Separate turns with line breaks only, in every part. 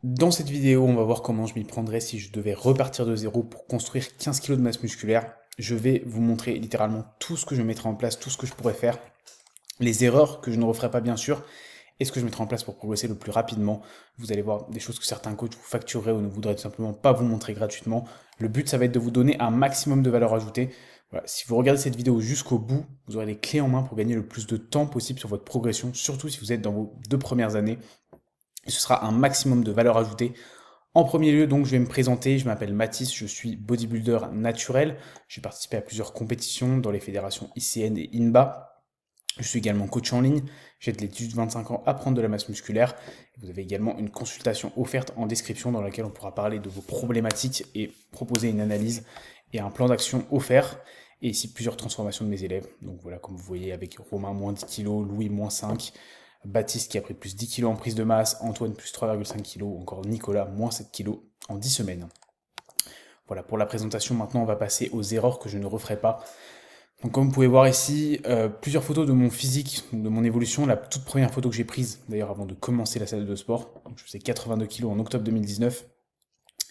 Dans cette vidéo, on va voir comment je m'y prendrais si je devais repartir de zéro pour construire 15 kg de masse musculaire. Je vais vous montrer littéralement tout ce que je mettrai en place, tout ce que je pourrais faire, les erreurs que je ne referai pas bien sûr, et ce que je mettrai en place pour progresser le plus rapidement. Vous allez voir des choses que certains coachs vous factureraient ou ne voudraient tout simplement pas vous montrer gratuitement. Le but, ça va être de vous donner un maximum de valeur ajoutée. Voilà, si vous regardez cette vidéo jusqu'au bout, vous aurez les clés en main pour gagner le plus de temps possible sur votre progression, surtout si vous êtes dans vos 2 premières années. Et ce sera un maximum de valeur ajoutée. En premier lieu, donc, je vais me présenter. Je m'appelle Mathis, je suis bodybuilder naturel. J'ai participé à plusieurs compétitions dans les fédérations ICN et INBA. Je suis également coach en ligne. J'aide les 18-25 ans à prendre de la masse musculaire. Vous avez également une consultation offerte en description dans laquelle on pourra parler de vos problématiques et proposer une analyse et un plan d'action offert. Et ici, plusieurs transformations de mes élèves. Donc voilà, comme vous voyez, avec Romain, moins 10 kg, Louis, moins 5, Baptiste qui a pris plus 10 kg en prise de masse, Antoine plus 3,5 kg, ou encore Nicolas moins 7 kg en 10 semaines. Voilà, pour la présentation, maintenant on va passer aux erreurs que je ne referai pas. Donc comme vous pouvez voir ici, plusieurs photos de mon physique, de mon évolution. La toute première photo que j'ai prise, d'ailleurs avant de commencer la salle de sport, donc je faisais 82 kg en octobre 2019.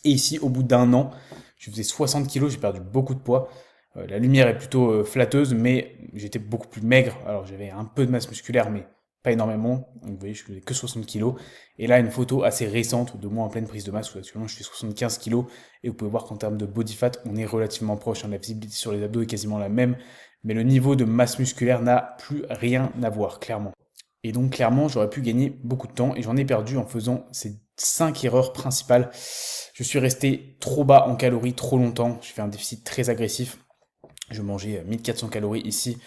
Et ici, au bout d'un an, je faisais 60 kg, j'ai perdu beaucoup de poids. La lumière est plutôt flatteuse, mais j'étais beaucoup plus maigre. Alors j'avais un peu de masse musculaire, mais pas énormément. Donc vous voyez, je faisais que 60 kg. Et là, une photo assez récente de moi en pleine prise de masse, où actuellement je fais 75 kg. Et vous pouvez voir qu'en termes de body fat, on est relativement proche. La visibilité sur les abdos est quasiment la même. Mais le niveau de masse musculaire n'a plus rien à voir, clairement. Et donc, clairement, j'aurais pu gagner beaucoup de temps et j'en ai perdu en faisant ces 5 erreurs principales. Je suis resté trop bas en calories trop longtemps. J'ai fait un déficit très agressif. Je mangeais 1400 calories ici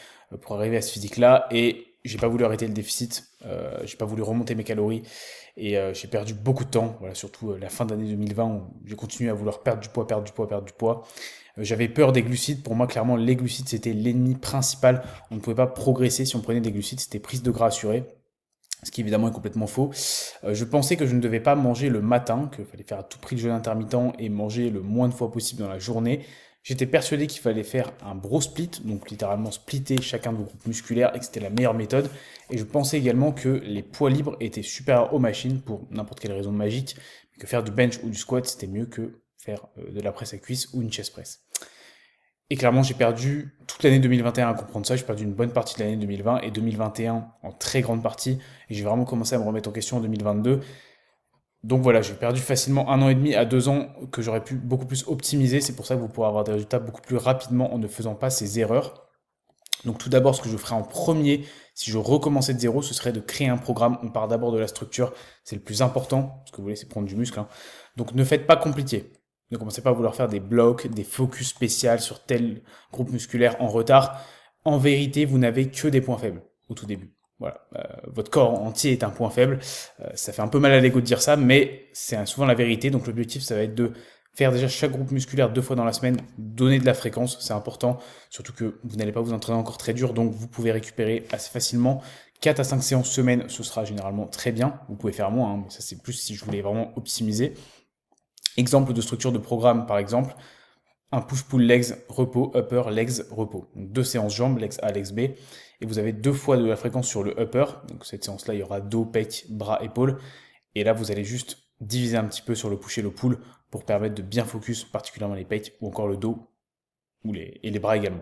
pour arriver à ce physique-là et j'ai pas voulu arrêter le déficit. J'ai pas voulu remonter mes calories et j'ai perdu beaucoup de temps. Voilà, surtout la fin d'année 2020 où j'ai continué à vouloir perdre du poids, perdre du poids, perdre du poids. J'avais peur des glucides. Pour moi, clairement, les glucides, c'était l'ennemi principal. On ne pouvait pas progresser si on prenait des glucides. C'était prise de gras assurée. Ce qui évidemment est complètement faux. Je pensais que je ne devais pas manger le matin, qu'il fallait faire à tout prix le jeûne intermittent et manger le moins de fois possible dans la journée. J'étais persuadé qu'il fallait faire un bro split, donc littéralement splitter chacun de vos groupes musculaires et que c'était la meilleure méthode. Et je pensais également que les poids libres étaient supérieurs aux machines pour n'importe quelle raison magique, mais que faire du bench ou du squat c'était mieux que faire de la presse à cuisse ou une chest press. Et clairement, j'ai perdu toute l'année 2021 à comprendre ça. J'ai perdu une bonne partie de l'année 2020 et 2021 en très grande partie. Et j'ai vraiment commencé à me remettre en question en 2022. Donc voilà, j'ai perdu facilement 1 an et demi à 2 ans que j'aurais pu beaucoup plus optimiser. C'est pour ça que vous pourrez avoir des résultats beaucoup plus rapidement en ne faisant pas ces erreurs. Donc tout d'abord, ce que je ferai en premier, si je recommençais de zéro, ce serait de créer un programme. On part d'abord de la structure, c'est le plus important. Ce que vous voulez, c'est prendre du muscle, hein. Donc ne faites pas compliqué. Ne commencez pas à vouloir faire des blocs, des focus spéciaux sur tel groupe musculaire en retard. En vérité, vous n'avez que des points faibles au tout début. Voilà, votre corps entier est un point faible. Ça fait un peu mal à l'ego de dire ça, mais c'est souvent la vérité. Donc l'objectif, ça va être de faire déjà chaque groupe musculaire 2 fois dans la semaine, donner de la fréquence, c'est important. Surtout que vous n'allez pas vous entraîner encore très dur, donc vous pouvez récupérer assez facilement. 4 à 5 séances semaine, ce sera généralement très bien. Vous pouvez faire moins, hein, mais ça c'est plus si je voulais vraiment optimiser. Exemple de structure de programme, par exemple, un push-pull legs, repos, upper, legs, repos. Donc 2 séances jambes, legs A, legs B, et vous avez 2 fois de la fréquence sur le upper. Donc cette séance-là, il y aura dos, pec, bras, épaules. Et là, vous allez juste diviser un petit peu sur le push et le pull pour permettre de bien focus, particulièrement les pecs ou encore le dos et les bras également.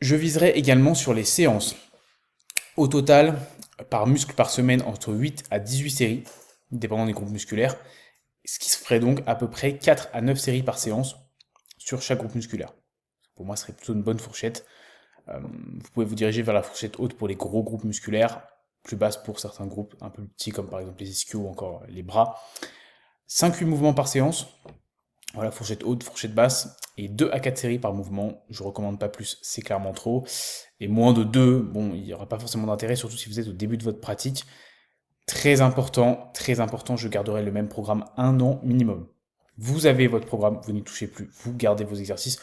Je viserai également sur les séances. Au total, par muscle par semaine, entre 8 à 18 séries, dépendant des groupes musculaires, ce qui se ferait donc à peu près 4 à 9 séries par séance sur chaque groupe musculaire. Pour moi, ce serait plutôt une bonne fourchette. Vous pouvez vous diriger vers la fourchette haute pour les gros groupes musculaires, plus basse pour certains groupes un peu plus petits comme par exemple les ischios ou encore les bras. 5-8 mouvements par séance, voilà, fourchette haute, fourchette basse, et 2 à 4 séries par mouvement. Je recommande pas plus, c'est clairement trop. Et moins de 2, bon, il n'y aura pas forcément d'intérêt, surtout si vous êtes au début de votre pratique. Très important, je garderai le même programme 1 an minimum. Vous avez votre programme, vous n'y touchez plus, vous gardez vos exercices.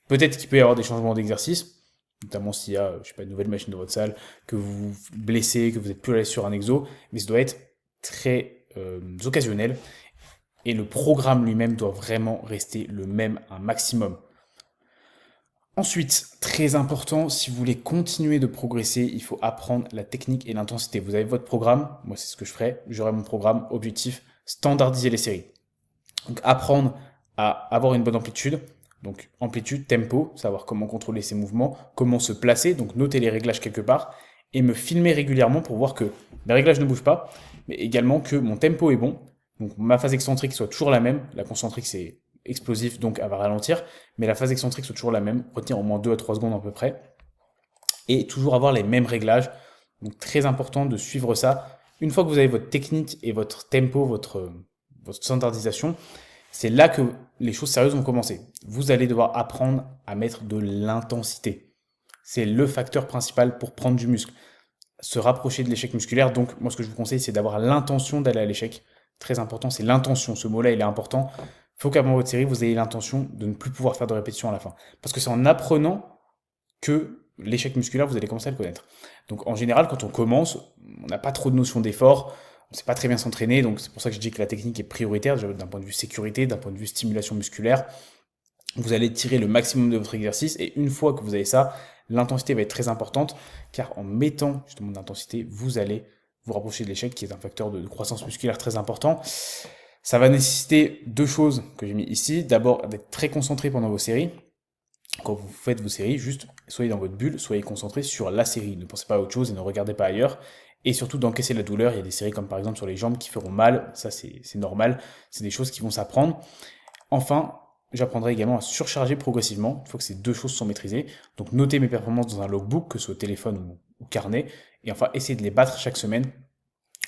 Peut-être qu'il peut y avoir des changements d'exercice, notamment s'il y a, je sais pas, une nouvelle machine dans votre salle, que vous vous blessez, que vous êtes plus à l'aise sur un exo, mais ça doit être très occasionnel. Et le programme lui-même doit vraiment rester le même, un maximum. Ensuite, très important, si vous voulez continuer de progresser, il faut apprendre la technique et l'intensité. Vous avez votre programme, moi c'est ce que je ferai, j'aurai mon programme, objectif, standardiser les séries. Donc apprendre à avoir une bonne amplitude, donc amplitude, tempo, savoir comment contrôler ses mouvements, comment se placer, donc noter les réglages quelque part, et me filmer régulièrement pour voir que mes réglages ne bougent pas, mais également que mon tempo est bon, donc ma phase excentrique soit toujours la même, la concentrique c'est explosif, donc elle va ralentir, mais la phase excentrique soit toujours la même, retenir au moins 2 à 3 secondes à peu près, et toujours avoir les mêmes réglages, donc très important de suivre ça. Une fois que vous avez votre technique et votre tempo, votre standardisation, c'est là que les choses sérieuses vont commencer. Vous allez devoir apprendre à mettre de l'intensité. C'est le facteur principal pour prendre du muscle. Se rapprocher de l'échec musculaire, donc moi ce que je vous conseille, c'est d'avoir l'intention d'aller à l'échec. Très important, c'est l'intention. Ce mot-là, il est important. Il faut qu'avant votre série, vous ayez l'intention de ne plus pouvoir faire de répétition à la fin. Parce que c'est en apprenant que l'échec musculaire, vous allez commencer à le connaître. Donc en général, quand on commence, on n'a pas trop de notion d'effort, on ne sait pas très bien s'entraîner, donc c'est pour ça que je dis que la technique est prioritaire, d'un point de vue sécurité, d'un point de vue stimulation musculaire. Vous allez tirer le maximum de votre exercice, et une fois que vous avez ça, l'intensité va être très importante, car en mettant justement de l'intensité, vous allez vous rapprocher de l'échec, qui est un facteur de croissance musculaire très important. Ça va nécessiter deux choses que j'ai mis ici. D'abord, d'être très concentré pendant vos séries. Quand vous faites vos séries, juste soyez dans votre bulle, soyez concentré sur la série. Ne pensez pas à autre chose et ne regardez pas ailleurs. Et surtout d'encaisser la douleur. Il y a des séries comme par exemple sur les jambes qui feront mal. Ça, c'est normal. C'est des choses qui vont s'apprendre. Enfin, j'apprendrai également à surcharger progressivement. Il faut que ces deux choses soient maîtrisées. Donc, notez mes performances dans un logbook, que ce soit au téléphone ou carnet. Et enfin, essayez de les battre chaque semaine.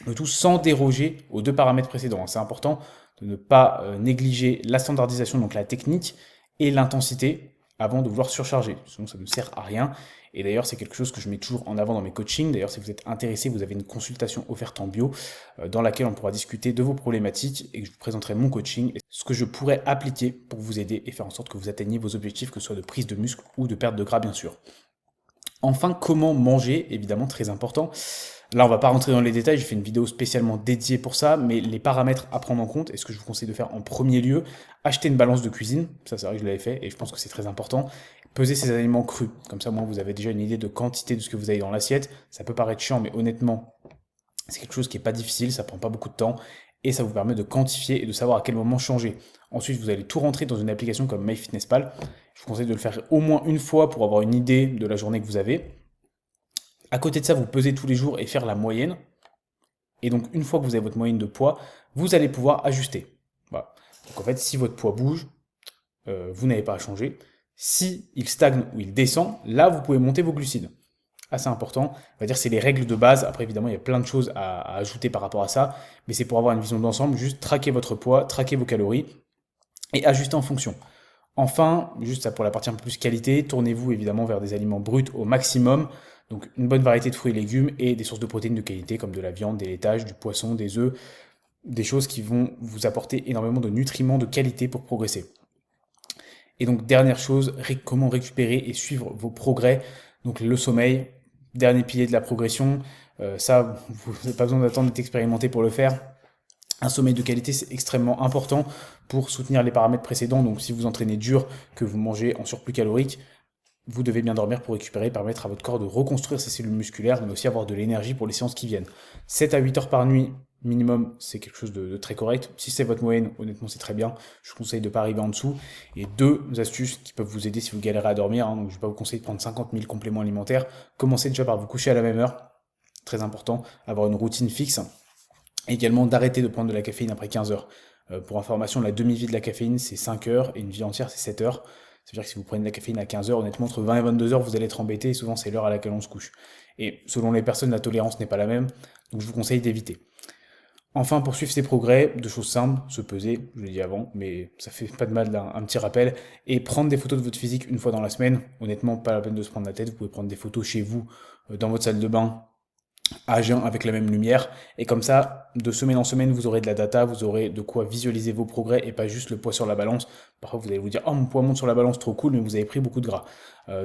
Le tout sans déroger aux deux paramètres précédents. C'est important de ne pas négliger la standardisation, donc la technique, et l'intensité avant de vouloir surcharger. Sinon, ça ne sert à rien. Et d'ailleurs, c'est quelque chose que je mets toujours en avant dans mes coachings. D'ailleurs, si vous êtes intéressé, vous avez une consultation offerte en bio dans laquelle on pourra discuter de vos problématiques et que je vous présenterai mon coaching et ce que je pourrais appliquer pour vous aider et faire en sorte que vous atteigniez vos objectifs, que ce soit de prise de muscle ou de perte de gras, bien sûr. Enfin, comment manger, évidemment, très important. Là, on va pas rentrer dans les détails, j'ai fait une vidéo spécialement dédiée pour ça, mais les paramètres à prendre en compte, et ce que je vous conseille de faire en premier lieu, acheter une balance de cuisine, ça c'est vrai que je l'avais fait, et je pense que c'est très important, peser ces aliments crus, comme ça, moi, vous avez déjà une idée de quantité de ce que vous avez dans l'assiette, ça peut paraître chiant, mais honnêtement, c'est quelque chose qui est pas difficile, ça prend pas beaucoup de temps, et ça vous permet de quantifier et de savoir à quel moment changer. Ensuite, vous allez tout rentrer dans une application comme MyFitnessPal, je vous conseille de le faire au moins une fois pour avoir une idée de la journée que vous avez. À côté de ça, vous pesez tous les jours et faire la moyenne. Et donc, une fois que vous avez votre moyenne de poids, vous allez pouvoir ajuster. Voilà. Donc, en fait, si votre poids bouge, vous n'avez pas à changer. Si il stagne ou il descend, là, vous pouvez monter vos glucides. Assez important. On va dire c'est les règles de base. Après, évidemment, il y a plein de choses à ajouter par rapport à ça. Mais c'est pour avoir une vision d'ensemble. Juste traquer votre poids, traquer vos calories et ajuster en fonction. Enfin, juste ça pour la partie un peu plus qualité, tournez-vous évidemment vers des aliments bruts au maximum. Donc une bonne variété de fruits et légumes et des sources de protéines de qualité comme de la viande, des laitages, du poisson, des œufs, des choses qui vont vous apporter énormément de nutriments de qualité pour progresser. Et donc dernière chose, comment récupérer et suivre vos progrès. Donc le sommeil, dernier pilier de la progression. Ça, vous n'avez pas besoin d'attendre d'être expérimenté pour le faire. Un sommeil de qualité, c'est extrêmement important pour soutenir les paramètres précédents. Donc si vous entraînez dur, que vous mangez en surplus calorique, vous devez bien dormir pour récupérer, permettre à votre corps de reconstruire ses cellules musculaires, mais aussi avoir de l'énergie pour les séances qui viennent. 7 à 8 heures par nuit minimum, c'est quelque chose de très correct. Si c'est votre moyenne, honnêtement, c'est très bien. Je vous conseille de ne pas arriver en dessous. Et deux astuces qui peuvent vous aider si vous galérez à dormir. Donc, je ne vais pas vous conseiller de prendre 50 000 compléments alimentaires. Commencez déjà par vous coucher à la même heure. Très important, avoir une routine fixe. Et également d'arrêter de prendre de la caféine après 15 heures. Pour information, la demi-vie de la caféine, c'est 5 heures et une vie entière, c'est 7 heures. C'est-à-dire que si vous prenez de la caféine à 15 heures, honnêtement, entre 20 et 22 heures, vous allez être embêté et souvent c'est l'heure à laquelle on se couche. Et selon les personnes, la tolérance n'est pas la même, donc je vous conseille d'éviter. Enfin, pour suivre ses progrès, deux choses simples, se peser, je l'ai dit avant, mais ça fait pas de mal un petit rappel, et prendre des photos de votre physique une fois dans la semaine. Honnêtement, pas la peine de se prendre la tête, vous pouvez prendre des photos chez vous, dans votre salle de bain, à jeun avec la même lumière, et comme ça, de semaine en semaine, vous aurez de la data, vous aurez de quoi visualiser vos progrès et pas juste le poids sur la balance. Parfois, vous allez vous dire, oh, mon poids monte sur la balance, trop cool, mais vous avez pris beaucoup de gras.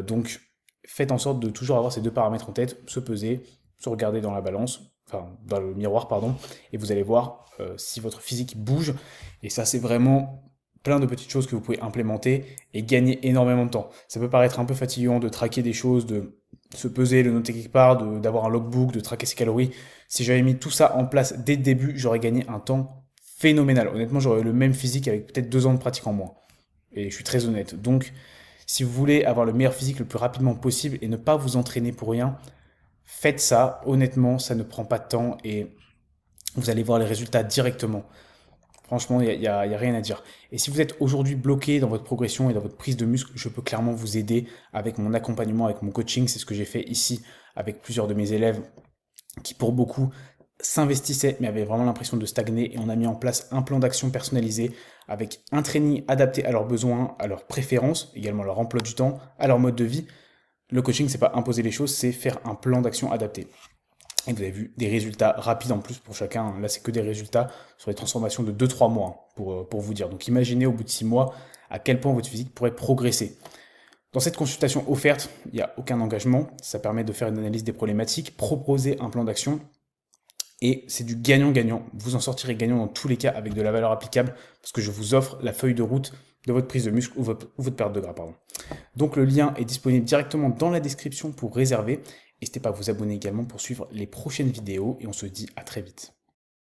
Donc, faites en sorte de toujours avoir ces deux paramètres en tête, se peser, se regarder dans la balance, enfin, dans le miroir, pardon, et vous allez voir si votre physique bouge, et ça, c'est vraiment plein de petites choses que vous pouvez implémenter et gagner énormément de temps. Ça peut paraître un peu fatigant de traquer des choses, de se peser, le noter quelque part, d'avoir un logbook, de traquer ses calories. Si j'avais mis tout ça en place dès le début, j'aurais gagné un temps phénoménal. Honnêtement, j'aurais eu le même physique avec peut-être 2 ans de pratique en moins. Et je suis très honnête. Donc, si vous voulez avoir le meilleur physique le plus rapidement possible et ne pas vous entraîner pour rien, faites ça. Honnêtement, ça ne prend pas de temps et vous allez voir les résultats directement. Franchement, il y a rien à dire. Et si vous êtes aujourd'hui bloqué dans votre progression et dans votre prise de muscle, je peux clairement vous aider avec mon accompagnement, avec mon coaching. C'est ce que j'ai fait ici avec plusieurs de mes élèves qui, pour beaucoup, s'investissaient mais avaient vraiment l'impression de stagner. Et on a mis en place un plan d'action personnalisé avec un training adapté à leurs besoins, à leurs préférences, également à leur emploi du temps, à leur mode de vie. Le coaching, c'est pas imposer les choses, c'est faire un plan d'action adapté. Et vous avez vu des résultats rapides en plus pour chacun. Là, c'est que des résultats sur les transformations de 2-3 mois, pour vous dire. Donc imaginez au bout de 6 mois à quel point votre physique pourrait progresser. Dans cette consultation offerte, il n'y a aucun engagement. Ça permet de faire une analyse des problématiques, proposer un plan d'action. Et c'est du gagnant-gagnant. Vous en sortirez gagnant dans tous les cas avec de la valeur applicable parce que je vous offre la feuille de route de votre prise de muscle ou votre perte de gras. Pardon. Donc le lien est disponible directement dans la description pour réserver. N'hésitez pas à vous abonner également pour suivre les prochaines vidéos et on se dit à très vite.